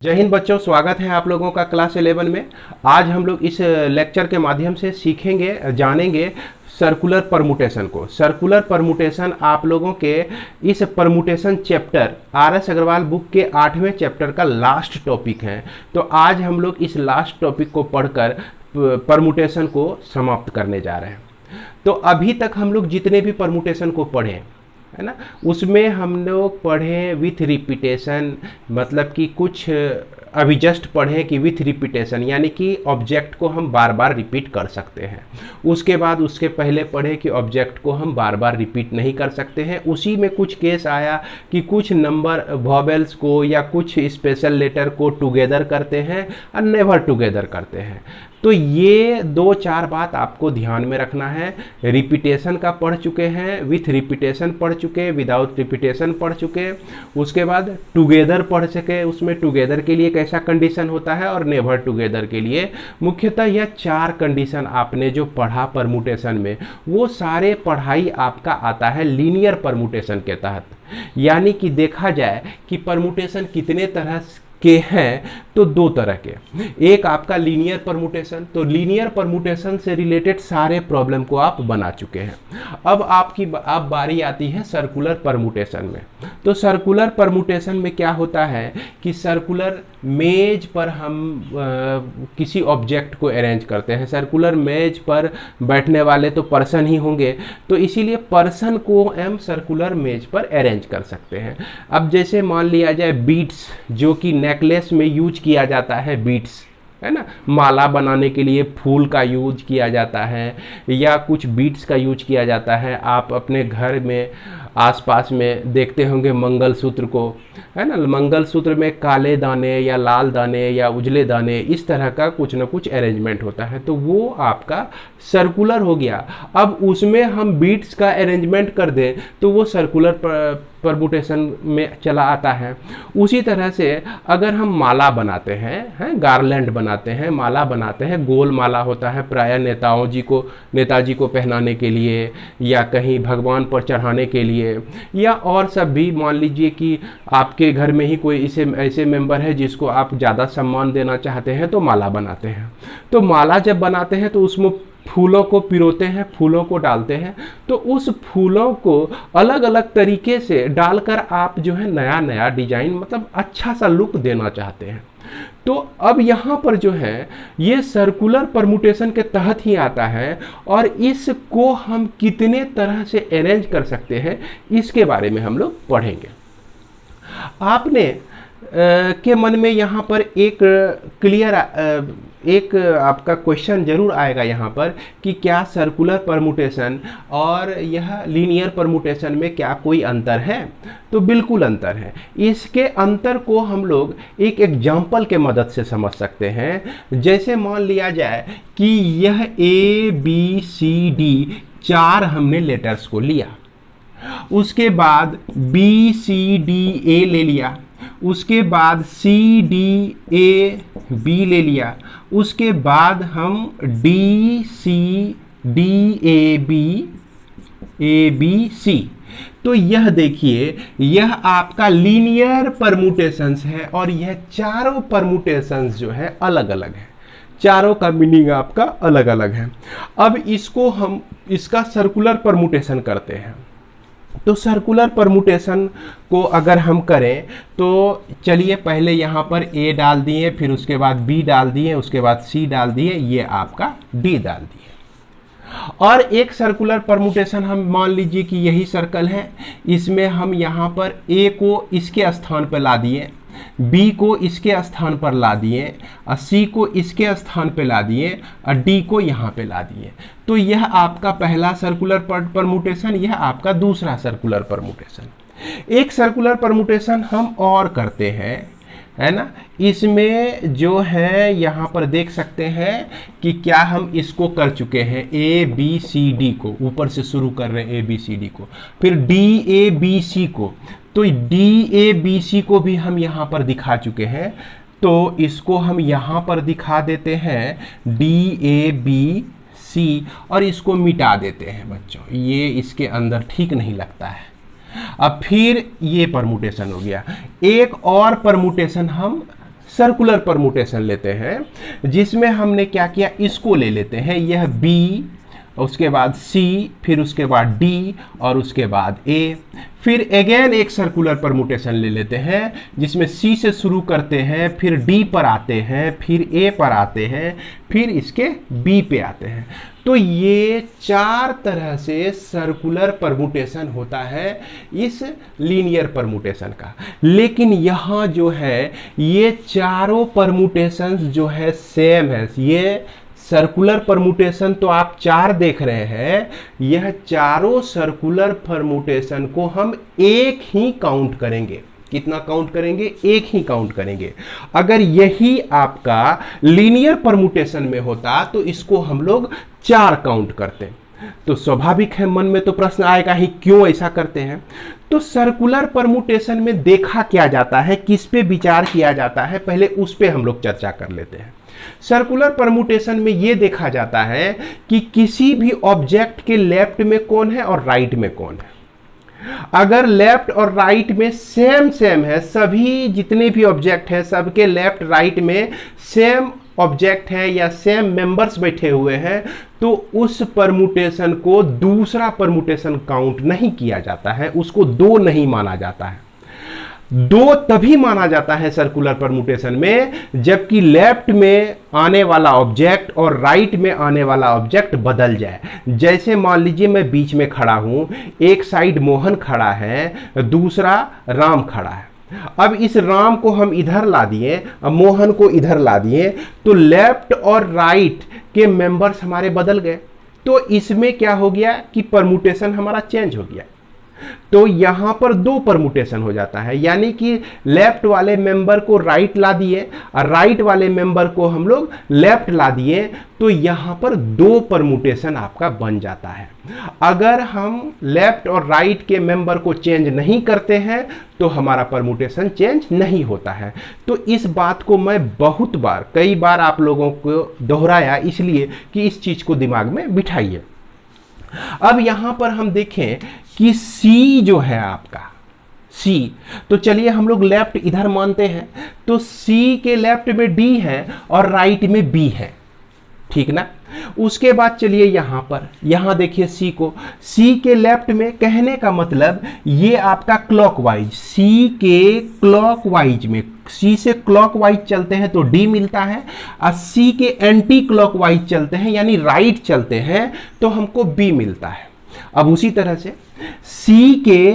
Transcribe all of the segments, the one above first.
जय हिंद बच्चों, स्वागत है आप लोगों का क्लास 11 में। आज हम लोग इस लेक्चर के माध्यम से सीखेंगे, जानेंगे सर्कुलर परमुटेशन को। सर्कुलर परमुटेशन आप लोगों के इस permutation chapter R S. Agarwal book के 8वें चैप्टर का लास्ट टॉपिक है। तो आज हम लोग इस लास्ट टॉपिक को पढ़कर परमुटेशन को समाप्त करने जा रहे हैं। तो अभी तक हम लोग जितने भी परमुटेशन को पढ़े है ना, उसमें हम लोग पढ़े विथ रिपीटेशन, मतलब कि कुछ अभी जस्ट पढ़े कि विथ रिपीटेशन यानी कि ऑब्जेक्ट को हम बार बार रिपीट कर सकते हैं। उसके बाद उसके पहले पढ़े कि ऑब्जेक्ट को हम बार बार रिपीट नहीं कर सकते हैं। उसी में कुछ केस आया कि कुछ नंबर वॉवेल्स को या कुछ स्पेशल लेटर को टुगेदर करते हैं और नेवर टुगेदर करते हैं। तो ये 2-4 बात आपको ध्यान में रखना है। रिपीटेशन का पढ़ चुके हैं, विथ रिपीटेशन पढ़ चुके, विदाउट रिपीटेशन पढ़ चुके, उसके बाद टुगेदर पढ़ सके, उसमें टुगेदर के लिए कैसा कंडीशन होता है और नेवर टुगेदर के लिए। मुख्यतः यह 4 कंडीशन आपने जो पढ़ा परमुटेशन में, वो सारे पढ़ाई आपका आता है लीनियर परमुटेशन के तहत। यानी कि देखा जाए कि परमुटेशन कितने तरह के हैं, तो 2 तरह के। एक आपका लीनियर परमुटेशन, तो लीनियर परमुटेशन से रिलेटेड सारे प्रॉब्लम को आप बना चुके हैं। अब बारी आती है सर्कुलर परमुटेशन में। तो सर्कुलर परमुटेशन में क्या होता है कि सर्कुलर मेज पर हम किसी ऑब्जेक्ट को अरेंज करते हैं। सर्कुलर मेज पर बैठने वाले तो पर्सन ही होंगे, तो इसीलिए पर्सन को हम सर्कुलर मेज पर अरेंज कर सकते हैं। अब जैसे मान लिया जाए बीड्स, जो कि नेकलेस में यूज किया जाता है, बीड्स है ना, माला बनाने के लिए फूल का यूज किया जाता है या कुछ बीड्स का यूज किया जाता है। आप अपने घर में आसपास में देखते होंगे मंगलसूत्र को, है ना, मंगलसूत्र में काले दाने या लाल दाने या उजले दाने, इस तरह का कुछ ना कुछ अरेंजमेंट होता है, तो वो आपका सर्कुलर हो गया। अब उसमें हम बीड्स का अरेंजमेंट कर दें तो वो सर्कुलर परमुटेशन में चला आता है। उसी तरह से अगर हम माला बनाते हैं, गार्लैंड बनाते हैं, माला बनाते हैं, गोल माला होता है, प्रायः नेताजी को पहनाने के लिए या कहीं भगवान पर चढ़ाने के लिए, या और सब भी। मान लीजिए कि आपके घर में ही कोई ऐसे मेंबर है जिसको आप ज़्यादा सम्मान देना चाहते हैं, तो माला बनाते हैं। तो माला जब बनाते हैं तो उसमें फूलों को पिरोते हैं, फूलों को डालते हैं। तो उस फूलों को अलग अलग तरीके से डालकर आप जो है नया नया डिजाइन, मतलब अच्छा सा लुक देना चाहते हैं। तो अब यहाँ पर जो है ये सर्कुलर परमुटेशन के तहत ही आता है, और इसको हम कितने तरह से अरेंज कर सकते हैं इसके बारे में हम लोग पढ़ेंगे। आपने के मन में यहाँ पर एक आपका क्वेश्चन जरूर आएगा यहाँ पर कि क्या सर्कुलर परमुटेशन और यह लीनियर परमुटेशन में क्या कोई अंतर है? तो बिल्कुल अंतर है। इसके अंतर को हम लोग एक एग्जाम्पल के मदद से समझ सकते हैं। जैसे मान लिया जाए कि यह ABCD 4 हमने लेटर्स को लिया, उसके बाद BCDA ले लिया, उसके बाद CDAB ले लिया, उसके बाद हम DCDABABC। तो यह देखिए, यह आपका लीनियर परमुटेशंस है, और यह चारों परमुटेशंस जो है अलग अलग है। चारों का मीनिंग आपका अलग अलग है। अब इसका सर्कुलर परमुटेशन करते हैं। तो सर्कुलर परमुटेशन को अगर हम करें तो चलिए पहले यहाँ पर A डाल दिए, फिर उसके बाद B डाल दिए, उसके बाद C डाल दिए, ये आपका D डाल दिए। और एक सर्कुलर परमुटेशन हम मान लीजिए कि यही सर्कल है, इसमें हम यहाँ पर A को इसके स्थान पर ला दिए, B को इसके स्थान पर ला दिए, और C को इसके स्थान पर ला दिए, और D को यहाँ पे ला दिए। तो यह आपका पहला सर्कुलर परमुटेशन, यह आपका दूसरा सर्कुलर परमुटेशन। एक सर्कुलर परमुटेशन हम और करते हैं, है ना। इसमें जो है यहाँ पर देख सकते हैं कि क्या हम इसको कर चुके हैं, ABCD को ऊपर से शुरू कर रहे हैं, ABCD को, फिर DABC को। तो DABC को भी हम यहाँ पर दिखा चुके हैं, तो इसको हम यहाँ पर दिखा देते हैं DABC, और इसको मिटा देते हैं बच्चों, ये इसके अंदर ठीक नहीं लगता है। अब फिर ये परमुटेशन हो गया। एक और परमुटेशन हम सर्कुलर परमुटेशन लेते हैं, जिसमें हमने क्या किया, इसको ले लेते हैं, यह बी, उसके बाद सी, फिर उसके बाद डी और उसके बाद ए। फिर अगेन एक सर्कुलर परमुटेशन ले लेते हैं जिसमें सी से शुरू करते हैं, फिर डी पर आते हैं, फिर ए पर आते हैं, फिर इसके बी पे आते हैं। तो ये 4 तरह से सर्कुलर परमुटेशन होता है इस लीनियर परमुटेशन का। लेकिन यहाँ जो है ये चारों परमुटेशंस जो है सेम है। ये सर्कुलर परमुटेशन तो आप 4 देख रहे हैं, यह चारों सर्कुलर परमुटेशन को हम एक ही काउंट करेंगे। कितना काउंट करेंगे? एक ही काउंट करेंगे। अगर यही आपका लीनियर परमुटेशन में होता तो इसको हम लोग 4 काउंट करते। तो स्वाभाविक है मन में तो प्रश्न आएगा ही क्यों ऐसा करते हैं। तो सर्कुलर परमुटेशन में देखा क्या जाता है, किस पे विचार किया जाता है, पहले उस पे हम लोग चर्चा कर लेते हैं। सर्कुलर परमुटेशन में यह देखा जाता है कि किसी भी ऑब्जेक्ट के लेफ्ट में कौन है और राइट में कौन है। अगर लेफ्ट और राइट में सेम है, सभी जितने भी ऑब्जेक्ट हैं सबके लेफ्ट राइट में सेम ऑब्जेक्ट है या सेम मेंबर्स बैठे हुए हैं, तो उस परमुटेशन को दूसरा परमुटेशन काउंट नहीं किया जाता है, उसको 2 नहीं माना जाता है। 2 तभी माना जाता है सर्कुलर परमुटेशन में जबकि लेफ्ट में आने वाला ऑब्जेक्ट और राइट में आने वाला ऑब्जेक्ट बदल जाए। जैसे मान लीजिए मैं बीच में खड़ा हूं, एक साइड मोहन खड़ा है, दूसरा राम खड़ा है। अब इस राम को हम इधर ला दिए, अब मोहन को इधर ला दिए, तो लेफ्ट और राइट के मेंबर्स हमारे बदल गए। तो इसमें क्या हो गया कि परमुटेशन हमारा चेंज हो गया। तो यहां पर 2 परमुटेशन हो जाता है, यानी कि लेफ्ट वाले मेंबर को राइट ला दिए और राइट वाले मेंबर को हम लोग लेफ्ट ला दिए, तो यहां पर 2 परमुटेशन आपका बन जाता है। अगर हम लेफ्ट और राइट के मेंबर को चेंज नहीं करते हैं तो हमारा परमुटेशन चेंज नहीं होता है। तो इस बात को मैं बहुत बार, कई बार आप लोगों को दोहराया इसलिए कि इस चीज को दिमाग में बिठाइए। अब यहां पर हम देखें कि C जो है आपका C, तो चलिए हम लोग लेफ्ट इधर मानते हैं, तो C के लेफ्ट में D है और राइट में B है, ठीक ना। उसके बाद चलिए यहां देखिए C को, C के लेफ्ट में, कहने का मतलब ये आपका क्लॉकवाइज, C के क्लॉकवाइज में, C से क्लॉकवाइज चलते हैं तो D मिलता है, और C के एंटी क्लॉकवाइज चलते हैं यानी राइट चलते हैं तो हमको B मिलता है। अब उसी तरह से C के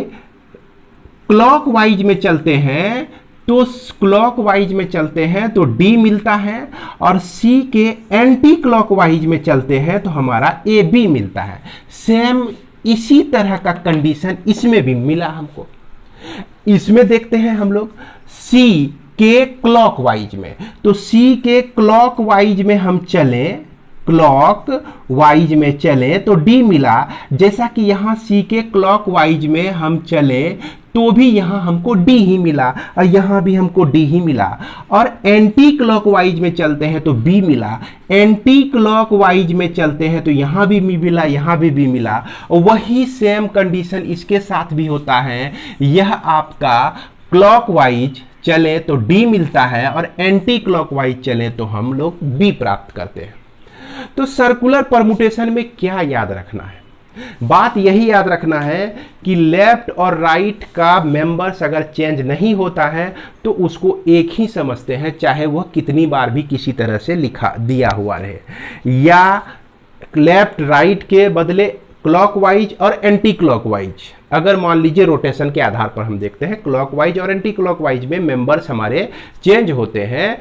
क्लॉकवाइज में चलते हैं तो क्लॉकवाइज में चलते हैं तो D मिलता है, और C के एंटी क्लॉकवाइज में चलते हैं तो हमारा AB मिलता है। सेम इसी तरह का कंडीशन इसमें भी मिला हमको। इसमें देखते हैं हम लोग C के क्लॉकवाइज में, तो C के क्लॉकवाइज में हम चले, क्लॉक वाइज में चले तो D मिला। जैसा कि यहाँ C के क्लॉक वाइज में हम चले तो भी यहाँ हमको D ही मिला और यहाँ भी हमको D ही मिला, और एंटी क्लॉक वाइज में चलते हैं तो B मिला, एंटी क्लॉक वाइज में चलते हैं तो यहाँ भी मिला, यहाँ भी मिला। वही सेम कंडीशन इसके साथ भी होता है। यह आपका क्लॉक वाइज चले तो D मिलता है और एंटी क्लॉक वाइज चले तो हम लोग B प्राप्त करते हैं। तो सर्कुलर परमुटेशन में क्या याद रखना है? बात यही याद रखना है कि लेफ्ट और राइट का मेंबर्स अगर चेंज नहीं होता है तो उसको एक ही समझते हैं, चाहे वह कितनी बार भी किसी तरह से लिखा दिया हुआ रहे, या लेफ्ट राइट के बदले क्लॉकवाइज और एंटी क्लॉकवाइज। अगर मान लीजिए रोटेशन के आधार पर हम देखते हैं क्लॉकवाइज और एंटी क्लॉकवाइज में मेंबर्स हमारे चेंज होते हैं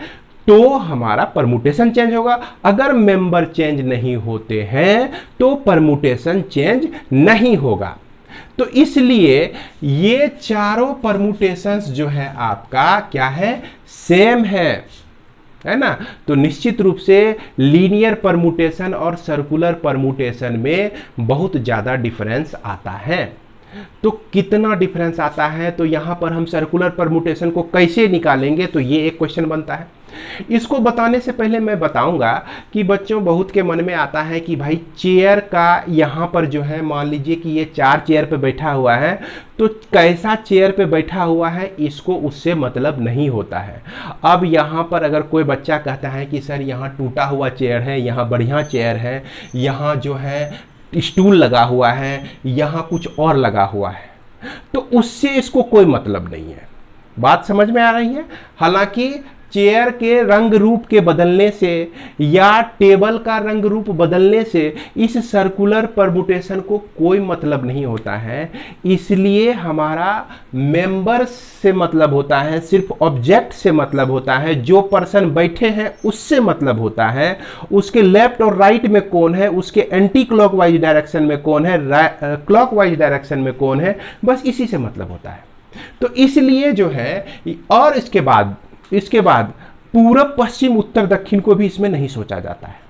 तो हमारा परमुटेशन चेंज होगा। अगर मेंबर चेंज नहीं होते हैं तो परमुटेशन चेंज नहीं होगा। तो इसलिए ये चारों परमुटेशंस जो है आपका क्या है, सेम है ना। तो निश्चित रूप से लीनियर परमुटेशन और सर्कुलर परमुटेशन में बहुत ज़्यादा डिफरेंस आता है। तो कितना डिफरेंस आता है, तो यहाँ पर हम सर्कुलर परमुटेशन को कैसे निकालेंगे, तो ये एक क्वेश्चन बनता है। इसको बताने से पहले मैं बताऊंगा कि बच्चों बहुत के मन में आता है कि भाई चेयर का यहाँ पर जो है, मान लीजिए कि ये 4 चेयर पे बैठा हुआ है, तो कैसा चेयर पे बैठा हुआ है इसको उससे मतलब नहीं होता है। अब यहाँ पर अगर कोई बच्चा कहता है कि सर यहाँ टूटा हुआ चेयर है, यहाँ बढ़िया चेयर है, यहाँ जो है स्टूल लगा हुआ है, यहाँ कुछ और लगा हुआ है, तो उससे इसको कोई मतलब नहीं है। बात समझ में आ रही है। हालांकि चेयर के रंग रूप के बदलने से या टेबल का रंग रूप बदलने से इस सर्कुलर परमुटेशन को कोई मतलब नहीं होता है, इसलिए हमारा मेंबर से मतलब होता है, सिर्फ ऑब्जेक्ट से मतलब होता है, जो पर्सन बैठे हैं उससे मतलब होता है, उसके लेफ्ट और राइट में कौन है, उसके एंटी क्लॉकवाइज डायरेक्शन में कौन है, क्लॉकवाइज डायरेक्शन में कौन है, बस इसी से मतलब होता है। तो इसलिए जो है, और इसके बाद पूरब पश्चिम उत्तर दक्षिण को भी इसमें नहीं सोचा जाता है।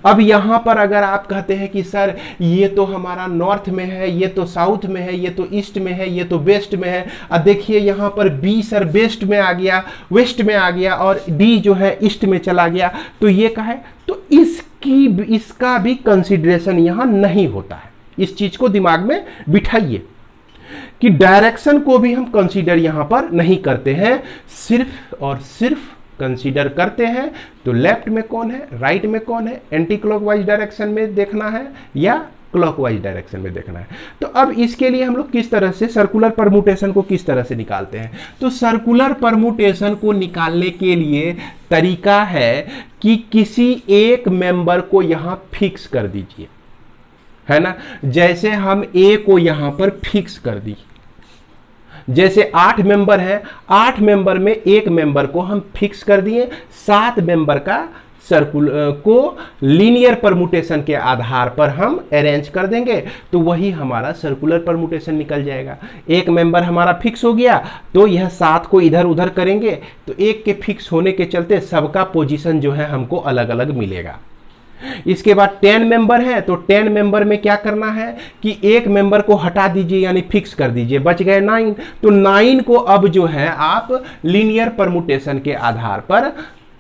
अब यहां पर अगर आप कहते हैं कि सर ये तो हमारा नॉर्थ में है, ये तो साउथ में है, ये तो ईस्ट में है, ये तो वेस्ट में है, अब देखिए यहां पर बी सर वेस्ट में आ गया, वेस्ट में आ गया, और डी जो है ईस्ट में चला गया, तो ये का है, तो इसका भी कंसिडरेशन यहां नहीं होता है। इस चीज को दिमाग में बिठाइए कि डायरेक्शन को भी हम कंसीडर यहां पर नहीं करते हैं, सिर्फ और सिर्फ कंसीडर करते हैं तो लेफ्ट में कौन है, राइट में कौन है, एंटी क्लॉकवाइज डायरेक्शन में देखना है या क्लॉकवाइज डायरेक्शन में देखना है। तो अब इसके लिए हम लोग किस तरह से सर्कुलर परमुटेशन को किस तरह से निकालते हैं, तो सर्कुलर परमुटेशन को निकालने के लिए तरीका है कि किसी एक मेंबर को यहां फिक्स कर दीजिए, है ना। जैसे हम ए को यहां पर फिक्स कर दी, जैसे 8 मेंबर हैं, 8 मेंबर में एक मेंबर को हम फिक्स कर दिए, 7 मेंबर का सर्कुलर को लीनियर परमुटेशन के आधार पर हम अरेंज कर देंगे, तो वही हमारा सर्कुलर परमुटेशन निकल जाएगा। एक मेंबर हमारा फिक्स हो गया तो यह 7 को इधर उधर करेंगे, तो एक के फिक्स होने के चलते सबका पोजीशन जो है हमको अलग अलग मिलेगा। इसके बाद 10 मेंबर है, तो 10 मेंबर में क्या करना है कि एक मेंबर को हटा दीजिए यानी फिक्स कर दीजिए, बच गए 9, तो 9 को अब जो है आप लीनियर परमुटेशन के आधार पर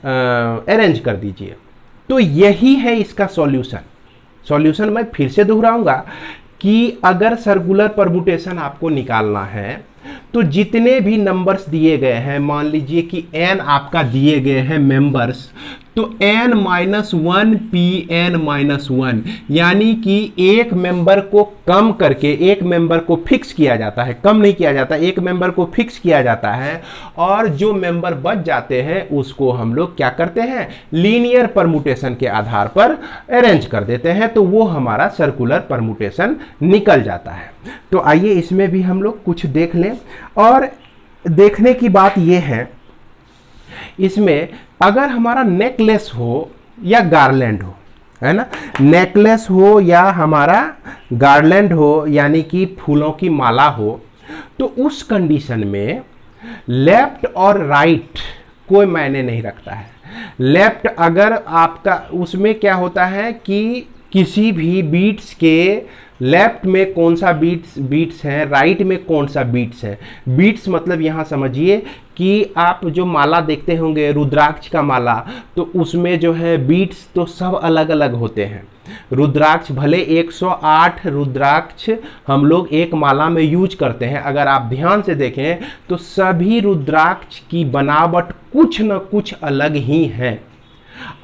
अरेंज कर दीजिए। तो यही है इसका सॉल्यूशन मैं फिर से दोहराऊंगा कि अगर सर्कुलर परमुटेशन आपको निकालना है तो जितने भी नंबर्स दिए गए हैं, मान लीजिए कि n आपका दिए गए हैं मेंबर्स, तो n-1 Pn-1 यानी कि एक मेंबर को कम करके एक मेंबर को फिक्स किया जाता है, कम नहीं किया जाता, एक मेंबर को फिक्स किया जाता है, और जो मेंबर बच जाते हैं उसको हम लोग क्या करते हैं, लीनियर परमुटेशन के आधार पर अरेंज कर देते हैं, तो वो हमारा सर्कुलर परमुटेशन निकल जाता है। तो आइए इसमें भी हम लोग कुछ देख लें। और देखने की बात यह है, इसमें अगर हमारा नेकलेस हो या गार्लैंड हो, है ना, नेकलेस हो या हमारा गार्लैंड हो यानी कि फूलों की माला हो, तो उस कंडीशन में लेफ्ट और राइट कोई मायने नहीं रखता है। लेफ्ट अगर आपका, उसमें क्या होता है कि किसी भी बीट्स के लेफ्ट में कौन सा बीट्स है, राइट में कौन सा बीट्स है। बीट्स मतलब यहाँ समझिए कि आप जो माला देखते होंगे रुद्राक्ष का माला, तो उसमें जो है बीट्स तो सब अलग अलग होते हैं। रुद्राक्ष भले 108 रुद्राक्ष हम लोग एक माला में यूज करते हैं, अगर आप ध्यान से देखें तो सभी रुद्राक्ष की बनावट कुछ न कुछ अलग ही है।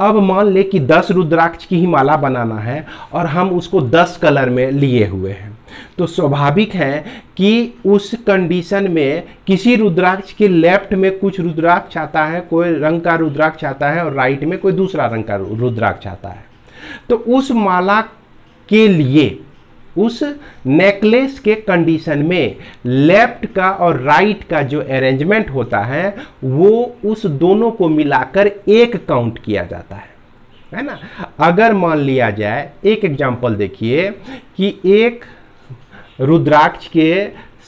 अब मान ले कि 10 रुद्राक्ष की ही माला बनाना है और हम उसको 10 कलर में लिए हुए हैं, तो स्वाभाविक है कि उस कंडीशन में किसी रुद्राक्ष के लेफ्ट में कुछ रुद्राक्ष आता है, कोई रंग का रुद्राक्ष आता है, और राइट में कोई दूसरा रंग का रुद्राक्ष आता है। तो उस माला के लिए, उस नेकलेस के कंडीशन में लेफ्ट का और राइट का जो अरेंजमेंट होता है वो उस दोनों को मिलाकर एक काउंट किया जाता है ना। अगर मान लिया जाए, एक एग्जांपल देखिए कि एक रुद्राक्ष के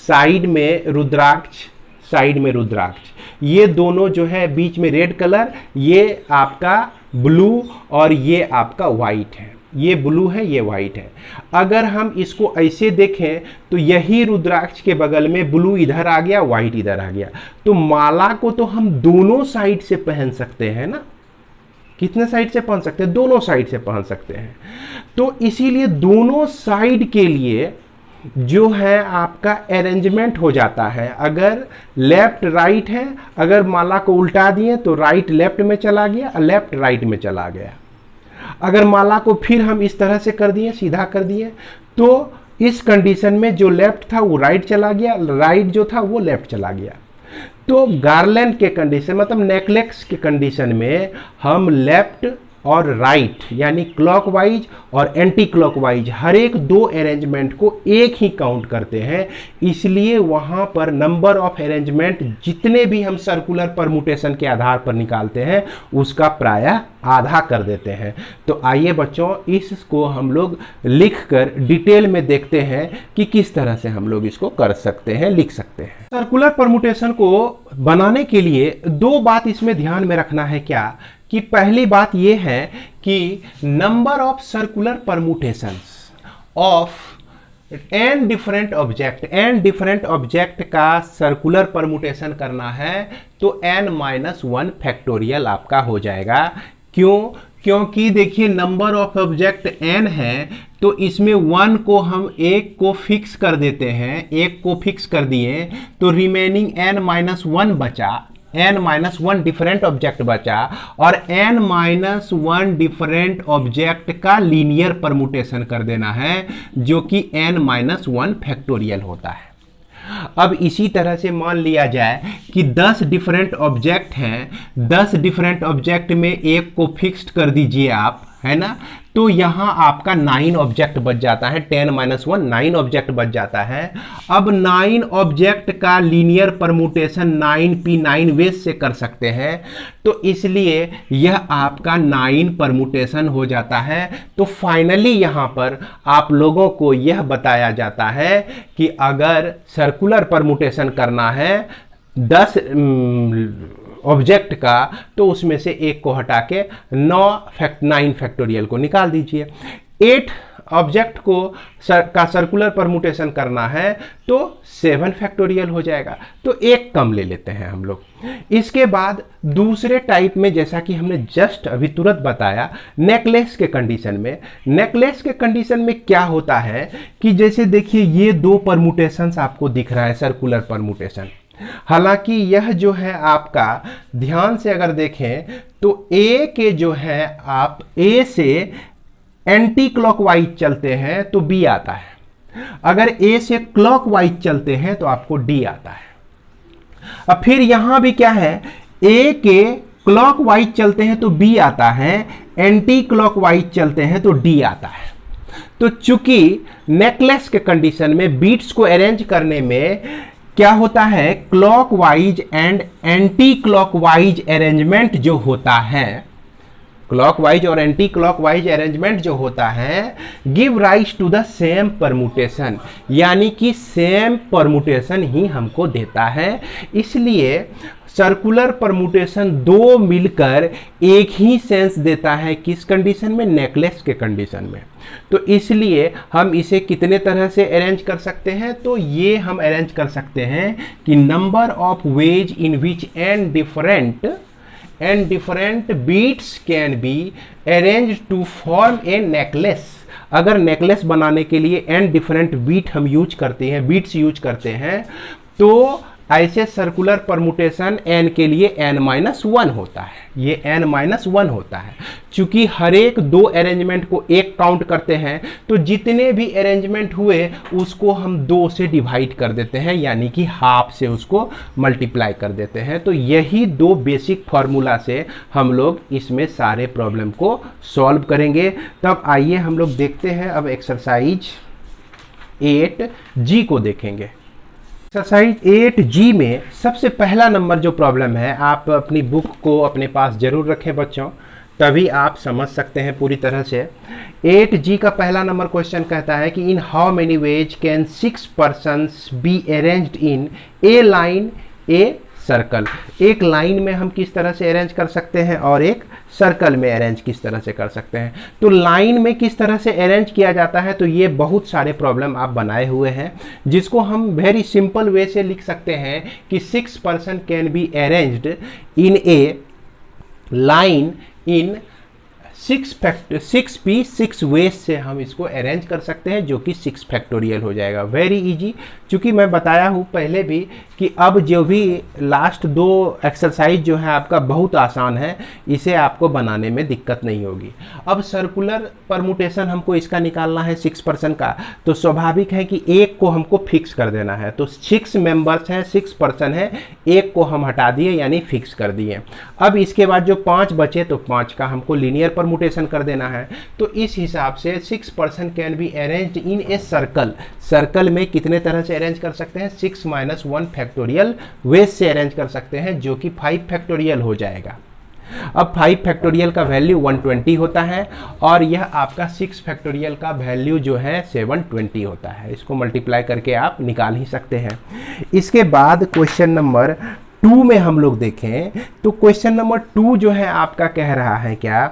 साइड में रुद्राक्ष, साइड में रुद्राक्ष, ये दोनों जो है बीच में रेड कलर, ये आपका ब्लू और ये आपका वाइट है। ये ब्लू है, ये वाइट है। अगर हम इसको ऐसे देखें तो यही रुद्राक्ष के बगल में ब्लू इधर आ गया, वाइट इधर आ गया। तो माला को तो हम दोनों साइड से पहन सकते हैं ना। कितने साइड से पहन सकते हैं? दोनों साइड से पहन सकते हैं। तो इसीलिए दोनों साइड के लिए जो है आपका अरेंजमेंट हो जाता है। अगर लेफ्ट राइट है, अगर माला को उल्टा दिए तो राइट लेफ्ट में चला गया, लेफ्ट राइट में चला गया। अगर माला को फिर हम इस तरह से कर दिए, सीधा कर दिए, तो इस कंडीशन में जो लेफ्ट था वो राइट चला गया, राइट जो था वो लेफ्ट चला गया। तो गार्लैंड के कंडीशन मतलब नेकलेस के कंडीशन में हम लेफ्ट और राइट यानी क्लॉकवाइज और एंटी क्लॉकवाइज हर एक दो अरेंजमेंट को एक ही काउंट करते हैं। इसलिए वहां पर नंबर ऑफ अरेंजमेंट जितने भी हम सर्कुलर परमुटेशन के आधार पर निकालते हैं उसका प्रायः आधा कर देते हैं। तो आइए बच्चों, इसको हम लोग लिखकर डिटेल में देखते हैं कि किस तरह से हम लोग इसको कर सकते हैं, लिख सकते हैं। सर्कुलर परमुटेशन को बनाने के लिए दो बात इसमें ध्यान में रखना है। क्या कि पहली बात यह है कि number of circular permutations of n different object का सर्कुलर परमुटेशन करना है तो n-1 फैक्टोरियल आपका हो जाएगा। क्यों? क्योंकि देखिए नंबर ऑफ ऑब्जेक्ट n है तो इसमें 1 को हम एक को फिक्स कर देते हैं, एक को फिक्स कर दिए तो रिमेनिंग n-1 बचा, n-1 डिफरेंट ऑब्जेक्ट बचा और n-1 डिफरेंट ऑब्जेक्ट का लीनियर परमुटेशन कर देना है जो कि n-1 फैक्टोरियल होता है। अब इसी तरह से मान लिया जाए कि 10 डिफरेंट ऑब्जेक्ट हैं, 10 डिफरेंट ऑब्जेक्ट में एक को फिक्स्ड कर दीजिए आप, है ना, तो यहां आपका 9 ऑब्जेक्ट बच जाता है। 10-1 9 ऑब्जेक्ट बच जाता है। अब 9 ऑब्जेक्ट का लीनियर परमुटेशन 9p9 वेज से कर सकते हैं तो इसलिए यह आपका 9 परमुटेशन हो जाता है। तो फाइनली यहां पर आप लोगों को यह बताया जाता है कि अगर सर्कुलर परमुटेशन करना है 10 ऑब्जेक्ट का तो उसमें से एक को हटा के 9 फैक्टोरियल को निकाल दीजिए। 8 ऑब्जेक्ट को का सर्कुलर परमुटेशन करना है तो 7 फैक्टोरियल हो जाएगा। तो एक कम ले लेते हैं हम लोग। इसके बाद दूसरे टाइप में जैसा कि हमने जस्ट अभी तुरंत बताया नेकलेस के कंडीशन में, नेकलेस के कंडीशन में क्या होता है कि जैसे देखिए ये दो परमुटेशंस आपको दिख रहा है सर्कुलर परमुटेशन। हालांकि यह जो है आपका ध्यान से अगर देखें तो ए के जो है आप ए से एंटी क्लॉकवाइज चलते हैं तो बी आता है, अगर ए से क्लॉकवाइज चलते हैं तो आपको डी आता है। अब फिर यहां भी क्या है, ए के क्लॉकवाइज चलते हैं तो बी आता है, एंटी क्लॉकवाइज चलते हैं तो डी आता है। तो चूंकि नेकलेस के कंडीशन में बीट्स को अरेंज करने में क्या होता है, clockwise and anti clockwise arrangement जो होता है, क्लॉकवाइज और एंटी क्लॉकवाइज अरेंजमेंट जो होता है give rise to the same permutation, यानी कि सेम परमुटेशन ही हमको देता है। इसलिए सर्कुलर परमुटेशन दो मिलकर एक ही सेंस देता है, किस कंडीशन में, नेकलेस के कंडीशन में। तो इसलिए हम इसे कितने तरह से अरेंज कर सकते हैं, तो ये हम अरेंज कर सकते हैं कि number of ways in which n different beads can be arrange to form a necklace. अगर नेकलेस बनाने के लिए n डिफरेंट बीट हम यूज करते हैं, बीट्स यूज करते हैं, तो ऐसे सर्कुलर परमुटेशन n के लिए n-1 होता है, ये n-1 होता है। चूंकि हर एक दो अरेंजमेंट को एक काउंट करते हैं तो जितने भी अरेंजमेंट हुए उसको हम 2 से डिवाइड कर देते हैं, यानी कि हाफ से उसको मल्टीप्लाई कर देते हैं। तो यही दो बेसिक फार्मूला से हम लोग इसमें सारे प्रॉब्लम को सॉल्व करेंगे। तब आइए हम लोग देखते हैं अब एक्सरसाइज 8G को देखेंगे। एक्सरसाइज 8G में सबसे पहला नंबर जो प्रॉब्लम है, आप अपनी बुक को अपने पास जरूर रखें बच्चों, तभी आप समझ सकते हैं पूरी तरह से। 8G का पहला नंबर क्वेश्चन कहता है कि in how many ways can 6 persons B arranged in a line a circle. एक लाइन में हम किस तरह से अरेंज कर सकते हैं और एक सर्कल में अरेंज किस तरह से कर सकते हैं। तो लाइन में किस तरह से अरेंज किया जाता है, तो ये बहुत सारे प्रॉब्लम आप बनाए हुए हैं, जिसको हम वेरी सिंपल वे से लिख सकते हैं कि 6 person can be arranged in a line in 6 ways से हम इसको अरेंज कर सकते हैं, जो कि 6 फैक्टोरियल हो जाएगा। वेरी इजी, चूँकि मैं बताया हूँ पहले भी कि अब जो भी लास्ट 2 एक्सरसाइज जो है आपका बहुत आसान है, इसे आपको बनाने में दिक्कत नहीं होगी। अब सर्कुलर परमुटेशन हमको इसका निकालना है 6 पर्सन का, तो स्वाभाविक है कि एक को हमको फिक्स कर देना है। तो 6 मेंबर्स हैं, 6 पर्सन है, एक को हम हटा दिए यानी फिक्स कर दिए। अब इसके बाद जो 5 बचे तो 5 का हमको लीनियर परमुटेशन कर देना है। तो इस हिसाब से 6 person can be arranged in a circle. Circle में कितने तरह से अरेंज कर सकते हैं, 6 - 1 फैक्टोरियल वेज से अरेंज कर सकते हैं, जो कि 5 फैक्टोरियल हो जाएगा। अब 5 फैक्टोरियल का वैल्यू 120 होता है और यह आपका 6 फैक्टोरियल का वैल्यू जो है 720 होता है। इसको मल्टीप्लाई करके आप निकाल ही सकते हैं। इसके बाद क्वेश्चन नंबर 2 में हम लोग देखें तो क्वेश्चन नंबर 2 जो है आपका कह रहा है क्या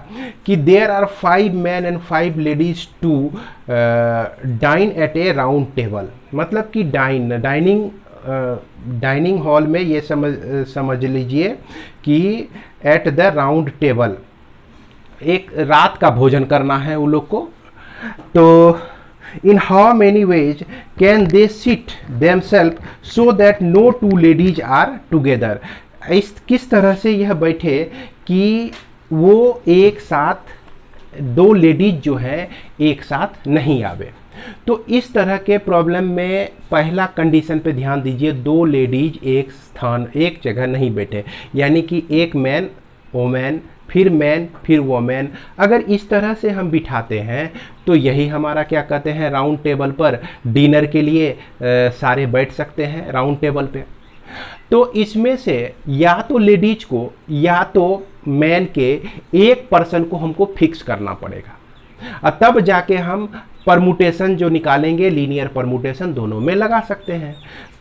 कि there are 5 man and 5 ladies to dine at a round table. मतलब कि डाइनिंग हॉल में ये समझ लीजिए कि एट द राउंड टेबल एक रात का भोजन करना है उन लोग को। तो in how many ways can they sit themselves so that no 2 ladies are together। इस किस तरह से यह बैठे कि वो एक साथ 2 लेडीज जो है एक साथ नहीं आवे। तो इस तरह के प्रॉब्लम में पहला कंडीशन पे ध्यान दीजिए, 2 लेडीज एक जगह नहीं बैठे, यानी कि एक मैन वोमैन फिर मैन फिर वोमेन। अगर इस तरह से हम बिठाते हैं तो यही हमारा क्या कहते हैं, राउंड टेबल पर डिनर के लिए सारे बैठ सकते हैं राउंड टेबल पे। तो इसमें से या तो लेडीज को या तो मैन के एक पर्सन को हमको फिक्स करना पड़ेगा, और तब जाके हम परमुटेशन जो निकालेंगे लीनियर परमुटेशन दोनों में लगा सकते हैं।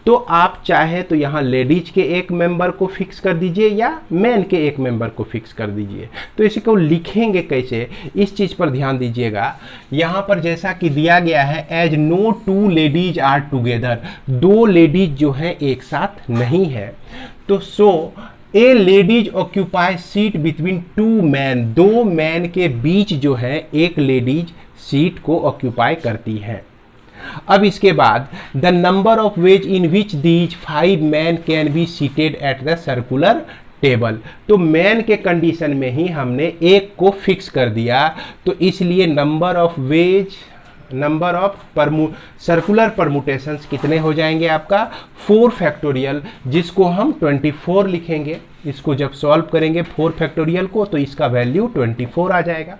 तो आप चाहे तो यहाँ लेडीज के एक मेंबर को फिक्स कर दीजिए या मैन के एक मेंबर को फिक्स कर दीजिए। तो इसी को लिखेंगे कैसे, इस चीज़ पर ध्यान दीजिएगा। यहाँ पर जैसा कि दिया गया है as no 2 ladies are together, 2 ladies जो है एक साथ नहीं है। तो so a ladies occupy seat between 2 man, 2 man के बीच जो है एक लेडीज सीट को ऑक्यूपाई करती है। अब इसके बाद the number of ways in which these 5 man can be seated at the circular table. तो मैन के कंडीशन में ही हमने एक को फिक्स कर दिया, तो इसलिए नंबर ऑफ सर्कुलर परमुटेशंस कितने हो जाएंगे आपका 4 फैक्टोरियल, जिसको हम 24 लिखेंगे। इसको जब सॉल्व करेंगे 4 फैक्टोरियल को तो इसका वैल्यू 24 आ जाएगा।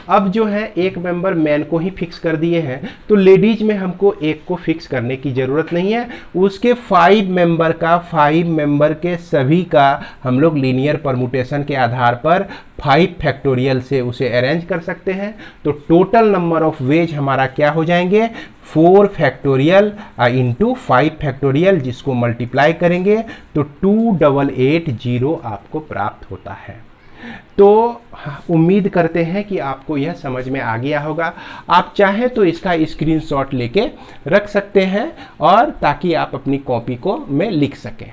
अब जो है एक मेंबर मैन को ही फिक्स कर दिए हैं, तो लेडीज में हमको एक को फिक्स करने की ज़रूरत नहीं है। उसके 5 मेंबर के सभी का हम लोग लीनियर परमुटेशन के आधार पर 5 फैक्टोरियल से उसे अरेंज कर सकते हैं। तो टोटल नंबर ऑफ वेज हमारा क्या हो जाएंगे 4 फैक्टोरियल इंटू 5 फैक्टोरियल, जिसको मल्टीप्लाई करेंगे तो 2880 आपको प्राप्त होता है। तो उम्मीद करते हैं कि आपको यह समझ में आ गया होगा। आप चाहें तो इसका स्क्रीनशॉट लेके रख सकते हैं और ताकि आप अपनी कॉपी को में लिख सकें।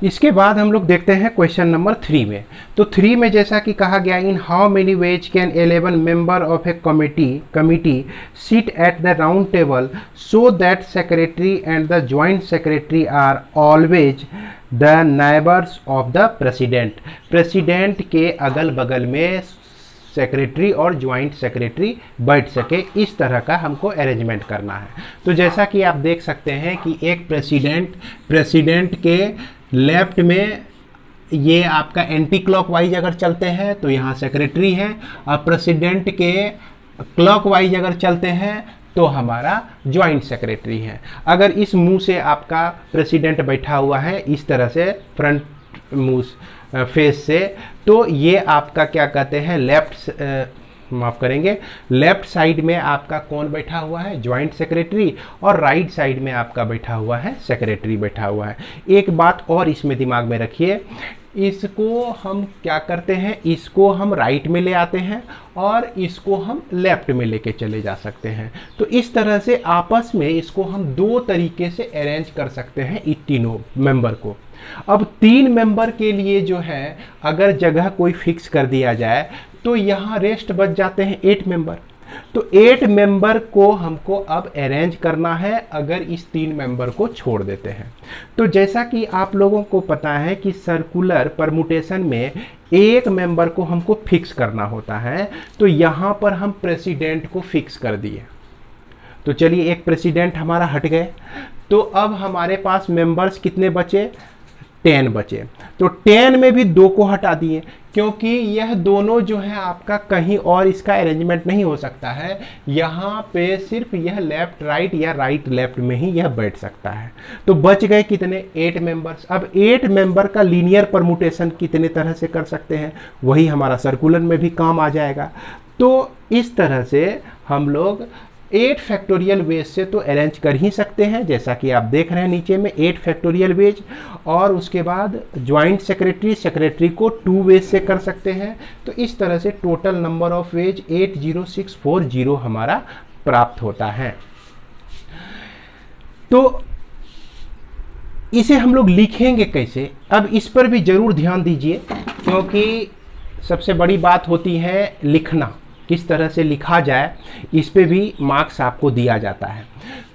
इसके बाद हम लोग देखते हैं क्वेश्चन नंबर 3 में। तो 3 में जैसा कि कहा गया इन how many ways can 11 member of A committee sit at the round table so that secretary and the joint secretary are always the neighbours of the president. President के अगल बगल में सेक्रेटरी और ज्वाइंट सेक्रेटरी बैठ सके, इस तरह का हमको अरेंजमेंट करना है। तो जैसा कि आप देख सकते हैं कि एक प्रेसिडेंट के लेफ्ट में ये आपका एंटी क्लॉकवाइज अगर चलते हैं तो यहाँ सेक्रेटरी है, और प्रेसिडेंट के क्लॉकवाइज अगर चलते हैं तो हमारा ज्वाइंट सेक्रेटरी है। अगर इस मुंह से आपका प्रेसिडेंट बैठा हुआ है इस तरह से फ्रंट मुंह फेस से, तो ये आपका क्या कहते हैं माफ़ करेंगे, लेफ्ट साइड में आपका कौन बैठा हुआ है, ज्वाइंट सेक्रेटरी, और राइट साइड में आपका बैठा हुआ है सेक्रेटरी बैठा हुआ है। एक बात और इसमें दिमाग में रखिए, इसको हम क्या करते हैं, इसको हम राइट में ले आते हैं और इसको हम लेफ्ट में लेके चले जा सकते हैं। तो इस तरह से आपस में इसको हम दो तरीके से अरेंज कर सकते हैं इन तीनों मेंबर को। अब 3 मेंबर के लिए जो है अगर जगह कोई फिक्स कर दिया जाए तो यहाँ रेस्ट बच जाते हैं 8 मेंबर। तो 8 मेंबर को हमको अब अरेंज करना है अगर इस 3 मेंबर को छोड़ देते हैं। तो जैसा कि आप लोगों को पता है कि सर्कुलर परमुटेशन में एक मेंबर को हमको फिक्स करना होता है, तो यहाँ पर हम प्रेसिडेंट को फिक्स कर दिए। तो चलिए एक प्रेसिडेंट हमारा हट गए, तो अब हमारे पास मेंबर्स कितने बचे, 10 बचे। तो 10 में भी 2 को हटा दिए, क्योंकि यह दोनों जो है आपका कहीं और इसका अरेंजमेंट नहीं हो सकता है, यहाँ पे सिर्फ यह लेफ्ट राइट या राइट लेफ्ट में ही यह बैठ सकता है। तो बच गए कितने, 8 मेंबर्स। अब 8 मेंबर का लीनियर परमुटेशन कितने तरह से कर सकते हैं, वही हमारा सर्कुलर में भी काम आ जाएगा। तो इस तरह से हम लोग 8 फैक्टोरियल वेज से तो अरेंज कर ही सकते हैं, जैसा कि आप देख रहे हैं नीचे में 8 फैक्टोरियल वेज, और उसके बाद ज्वाइंट सेक्रेटरी को 2 वेज से कर सकते हैं। तो इस तरह से टोटल नंबर ऑफ वेज 80640 हमारा प्राप्त होता है। तो इसे हम लोग लिखेंगे कैसे, अब इस पर भी जरूर ध्यान दीजिए, क्योंकि सबसे बड़ी बात होती है लिखना, किस तरह से लिखा जाए, इस पे भी मार्क्स आपको दिया जाता है।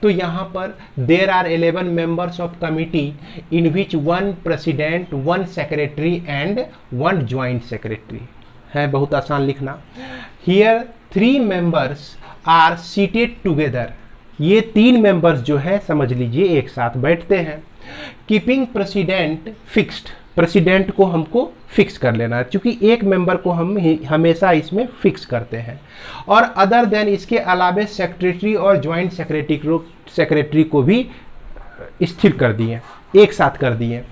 तो यहाँ पर there are 11 members of committee in which 1 president 1 secretary and 1 joint secretary है, बहुत आसान लिखना। Here 3 members are seated together, ये 3 मेंबर्स जो है समझ लीजिए एक साथ बैठते हैं। कीपिंग प्रेसिडेंट फिक्स्ड, प्रेसिडेंट को हमको फिक्स कर लेना है, क्योंकि एक मेंबर को हम हमेशा इसमें फिक्स करते हैं। और अदर देन, इसके अलावे सेक्रेटरी और ज्वाइंट सेक्रेटरी को भी स्थिर कर दिए, एक साथ कर दिए।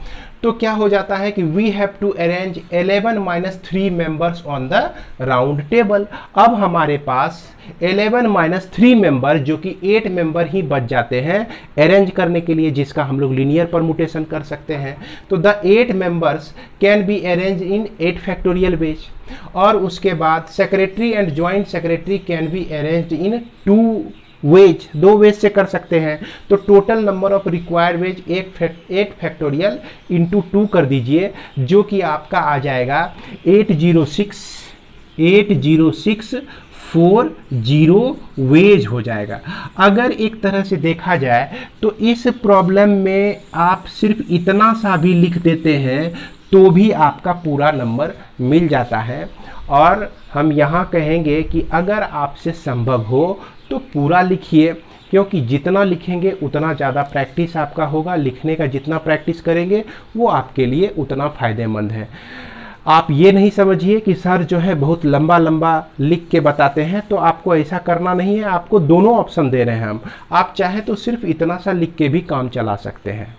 तो क्या हो जाता है कि we have to arrange 11 - 3 members on the round table. अब हमारे पास 11 - 3 मेंबर जो कि 8 मेंबर ही बच जाते हैं अरेंज करने के लिए, जिसका हम लोग लीनियर परमुटेशन कर सकते हैं। तो the 8 members can be arrange in 8 factorial ways. और उसके बाद secretary and joint secretary can be arranged in 2 ways, 2 ways से कर सकते हैं। तो total number of required ways 8 factorial into 2 कर दीजिए, जो कि आपका आ जाएगा 80640 वेज हो जाएगा। अगर एक तरह से देखा जाए तो इस प्रॉब्लम में आप सिर्फ इतना सा भी लिख देते हैं तो भी आपका पूरा नंबर मिल जाता है। और हम यहाँ कहेंगे कि अगर आपसे संभव हो तो पूरा लिखिए, क्योंकि जितना लिखेंगे उतना ज़्यादा प्रैक्टिस आपका होगा, लिखने का जितना प्रैक्टिस करेंगे वो आपके लिए उतना फ़ायदेमंद है। आप ये नहीं समझिए कि सर जो है बहुत लंबा लंबा लिख के बताते हैं, तो आपको ऐसा करना नहीं है। आपको दोनों ऑप्शन दे रहे हैं हम, आप चाहे तो सिर्फ इतना सा लिख के भी काम चला सकते हैं,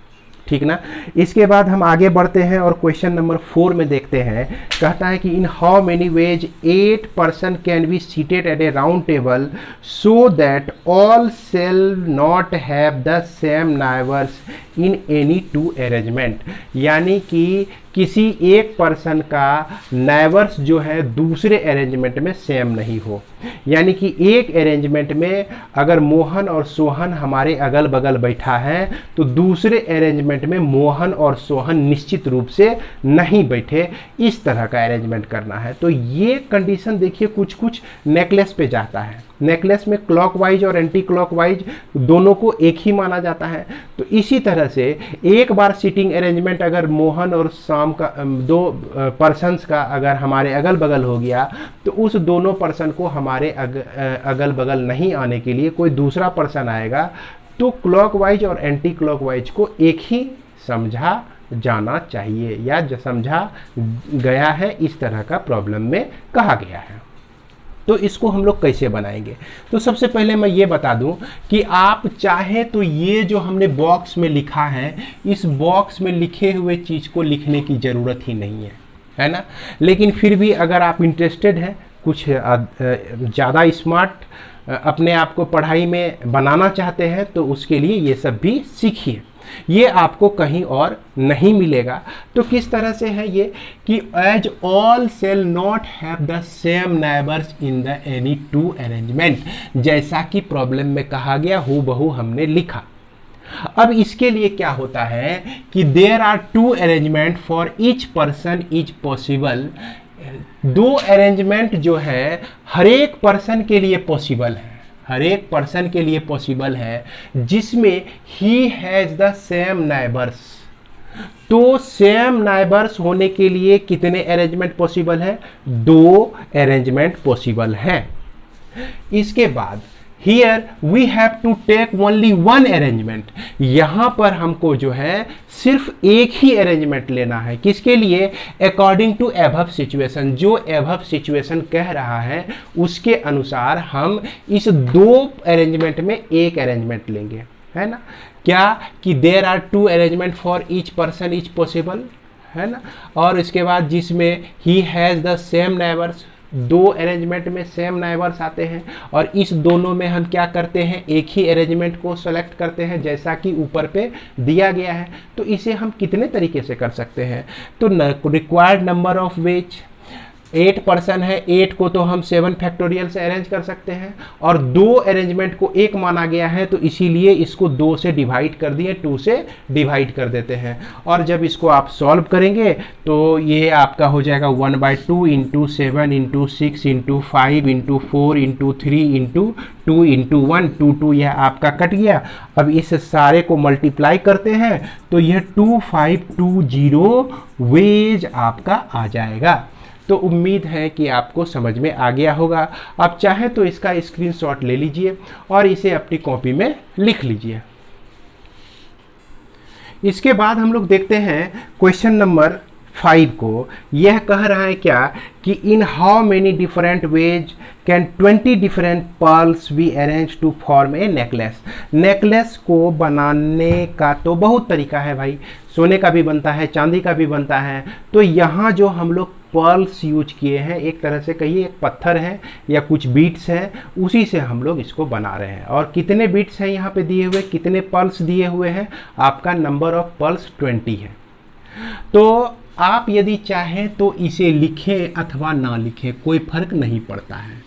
ठीक ना। इसके बाद हम आगे बढ़ते हैं और क्वेश्चन नंबर 4 में देखते हैं। कहता है कि in how many ways 8 person can be seated at a round table so that all shall not have the same neighbours in any 2 arrangement. यानी कि किसी एक पर्सन का नाइबर्स जो है दूसरे अरेंजमेंट में सेम नहीं हो। यानी कि एक अरेंजमेंट में अगर मोहन और सोहन हमारे अगल बगल बैठा है तो दूसरे अरेंजमेंट में मोहन और सोहन निश्चित रूप से नहीं बैठे, इस तरह का अरेंजमेंट करना है। तो ये कंडीशन देखिए कुछ कुछ नेकलेस पे जाता है। नेकलेस में क्लॉकवाइज और एंटी क्लॉकवाइज दोनों को एक ही माना जाता है। तो इसी तरह से एक बार सीटिंग अरेंजमेंट अगर मोहन और शाम का 2 पर्सन्स का अगर हमारे अगल बगल हो गया तो उस दोनों पर्सन को हमारे अगल बगल नहीं आने के लिए कोई दूसरा पर्सन आएगा, तो क्लॉकवाइज और एंटी क्लॉकवाइज को एक ही समझा जाना चाहिए या समझा गया है, इस तरह का प्रॉब्लम में कहा गया है। तो इसको हम लोग कैसे बनाएंगे, तो सबसे पहले मैं ये बता दूं कि आप चाहे तो ये जो हमने बॉक्स में लिखा है, इस बॉक्स में लिखे हुए चीज़ को लिखने की ज़रूरत ही नहीं है, है ना। लेकिन फिर भी अगर आप इंटरेस्टेड हैं कुछ ज़्यादा स्मार्ट अपने आप को पढ़ाई में बनाना चाहते हैं तो उसके लिए ये सब भी सीखिए, ये आपको कहीं और नहीं मिलेगा। तो किस तरह से है ये कि as all shall not have the same neighbours in the any two arrangement, जैसा कि प्रॉब्लम में कहा गया हूबहू हमने लिखा। अब इसके लिए क्या होता है कि there are two arrangement for each person is possible, दो अरेंजमेंट जो है हर एक पर्सन के लिए पॉसिबल है, हर एक पर्सन के लिए पॉसिबल है, जिसमें he has the same neighbours. तो सेम नाइबर्स होने के लिए कितने अरेंजमेंट पॉसिबल है? दो अरेंजमेंट पॉसिबल है। इसके बाद here we have to take only one arrangement, यहां पर हमको जो है सिर्फ एक ही अरेंजमेंट लेना है। किसके लिए? अकॉर्डिंग टू एबव सिचुएशन, जो एबव सिचुएशन कह रहा है उसके अनुसार हम इस दो अरेंजमेंट में एक अरेंजमेंट लेंगे, है ना। क्या कि there are two arrangement for each person is possible, है ना। और इसके बाद जिसमें he has the same neighbours, दो अरेंजमेंट में सेम नाइबर्स आते हैं, और इस दोनों में हम क्या करते हैं? एक ही अरेंजमेंट को सेलेक्ट करते हैं, जैसा कि ऊपर पे दिया गया है। तो इसे हम कितने तरीके से कर सकते हैं? तो required number of veg 8 person है, 8 को तो हम 7 फैक्टोरियल से अरेंज कर सकते हैं, और दो अरेंजमेंट को एक माना गया है तो इसीलिए इसको 2 से डिवाइड कर दिए, 2 से डिवाइड कर देते हैं। और जब इसको आप सॉल्व करेंगे तो ये आपका हो जाएगा 1/2 into 7 into 6 into 5 into 4 into 3 into 2 into 1, 2 यह आपका कट गया। अब इस सारे को मल्टीप्लाई करते हैं तो यह 2520 वेज आपका आ जाएगा। तो उम्मीद है कि आपको समझ में आ गया होगा। आप चाहें तो इसका स्क्रीनशॉट ले लीजिए और इसे अपनी कॉपी में लिख लीजिए। इसके बाद हम लोग देखते हैं क्वेश्चन नंबर 5 को। यह कह रहा है क्या कि in how many different ways can 20 different pearls be arrange to form a necklace. Necklace को बनाने का तो बहुत तरीका है भाई, सोने का भी बनता है, चांदी का भी बनता है। तो यहाँ जो हम लोग पर्ल्स यूज किए हैं, एक तरह से कहिए एक पत्थर है या कुछ बीट्स हैं, उसी से हम लोग इसको बना रहे हैं। और कितने बीट्स हैं यहाँ पे दिए हुए, कितने पर्ल्स दिए हुए हैं? आपका नंबर ऑफ पर्ल्स 20 है। तो आप यदि चाहें तो इसे लिखें अथवा ना लिखें, कोई फर्क नहीं पड़ता है।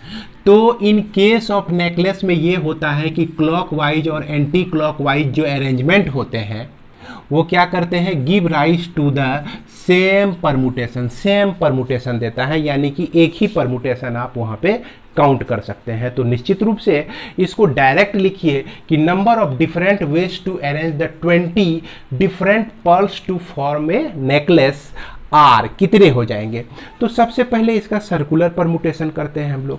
तो इन केस ऑफ नेकलेस में ये होता है कि क्लॉकवाइज और एंटी क्लॉकवाइज जो अरेंजमेंट होते हैं वो क्या करते हैं? Give rise to the same permutation, same permutation देता है, यानी कि एक ही परमुटेशन आप वहाँ पे काउंट कर सकते हैं। तो निश्चित रूप से इसको डायरेक्ट लिखिए कि number of different ways to arrange the 20 different pearls to form a necklace are, कितने हो जाएंगे? तो सबसे पहले इसका सर्कुलर परमुटेशन करते हैं हम लोग।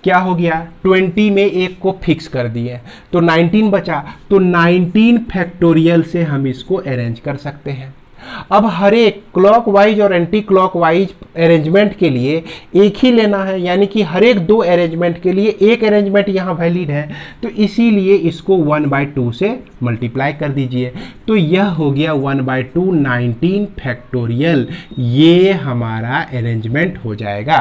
क्या हो गया? 20 में एक को फिक्स कर दिए तो 19 बचा, तो 19 फैक्टोरियल से हम इसको अरेंज कर सकते हैं। अब हर एक क्लॉकवाइज और एंटी क्लॉकवाइज अरेंजमेंट के लिए एक ही लेना है, यानी कि हर एक दो अरेंजमेंट के लिए एक अरेंजमेंट यहाँ वैलिड है, तो इसीलिए इसको 1/2 से मल्टीप्लाई कर दीजिए। तो यह हो गया 1/2 19 फैक्टोरियल, ये हमारा अरेंजमेंट हो जाएगा।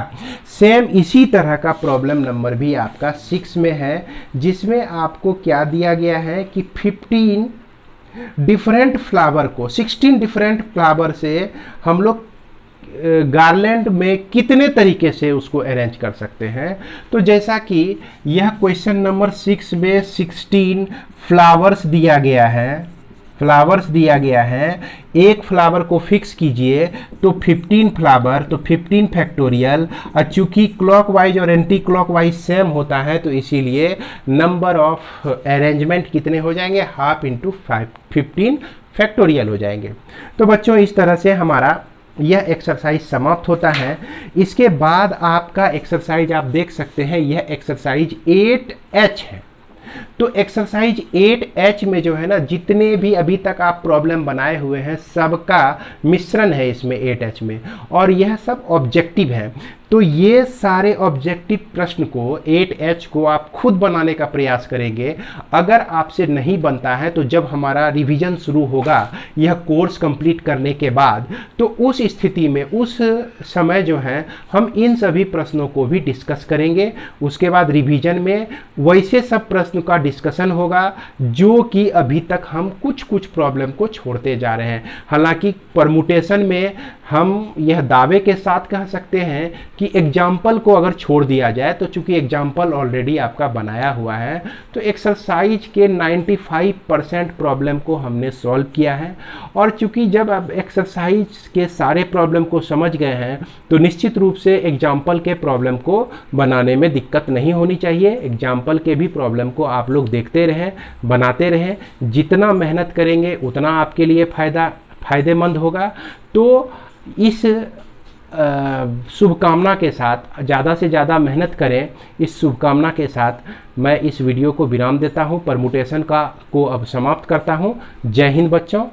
सेम इसी तरह का प्रॉब्लम नंबर भी आपका 6 में है, जिसमें आपको क्या दिया गया है कि 15 डिफरेंट फ्लावर को 16 डिफरेंट फ्लावर से हम लोग गार्लैंड में कितने तरीके से उसको अरेंज कर सकते हैं। तो जैसा कि यह क्वेश्चन नंबर 6 में 16 फ्लावर्स दिया गया है, फ्लावर्स दिया गया है, एक फ्लावर को फिक्स कीजिए तो 15 फ्लावर, तो 15 फैक्टोरियल। और चूंकि क्लॉकवाइज और एंटी क्लॉकवाइज सेम होता है तो इसीलिए नंबर ऑफ अरेंजमेंट कितने हो जाएंगे? हाफ इंटू 15 फैक्टोरियल हो जाएंगे। तो बच्चों इस तरह से हमारा यह एक्सरसाइज समाप्त होता है। इसके बाद आपका एक्सरसाइज आप देख सकते हैं, यह एक्सरसाइज 8H है। तो तो एक्सरसाइज 8H में जो है ना, जितने भी अभी तक आप प्रॉब्लम बनाए हुए हैं सबका मिश्रण है इसमें 8H में, और यह सब ऑब्जेक्टिव है। तो ये सारे ऑब्जेक्टिव प्रश्न को 8H को आप खुद बनाने का प्रयास करेंगे। अगर आपसे नहीं बनता है तो जब हमारा रिवीजन शुरू होगा यह कोर्स कंप्लीट करने के बाद, तो उस स्थिति में उस समय जो है हम इन सभी प्रश्नों को भी डिस्कस करेंगे। उसके बाद रिवीजन में वैसे सब प्रश्न का डिस्कशन होगा जो कि अभी तक हम कुछ कुछ प्रॉब्लम को छोड़ते जा रहे हैं। हालांकि परमुटेशन में हम यह दावे के साथ कह सकते हैं कि एग्जाम्पल को अगर छोड़ दिया जाए, तो चूंकि एग्जाम्पल ऑलरेडी आपका बनाया हुआ है, तो एक्सरसाइज के 95% प्रॉब्लम को हमने सॉल्व किया है। और चूंकि जब आप एक्सरसाइज के सारे प्रॉब्लम को समझ गए हैं तो निश्चित रूप से एग्जाम्पल के प्रॉब्लम को बनाने में दिक्कत नहीं होनी चाहिए। एग्जाम्पल के भी प्रॉब्लम को आप लोग देखते रहें, बनाते रहें। जितना मेहनत करेंगे उतना आपके लिए फायदेमंद होगा। तो इस शुभकामना के साथ, ज़्यादा से ज़्यादा मेहनत करें, इस शुभकामना के साथ मैं इस वीडियो को विराम देता हूं। परमुटेशन को अब समाप्त करता हूं। जय हिंद बच्चों।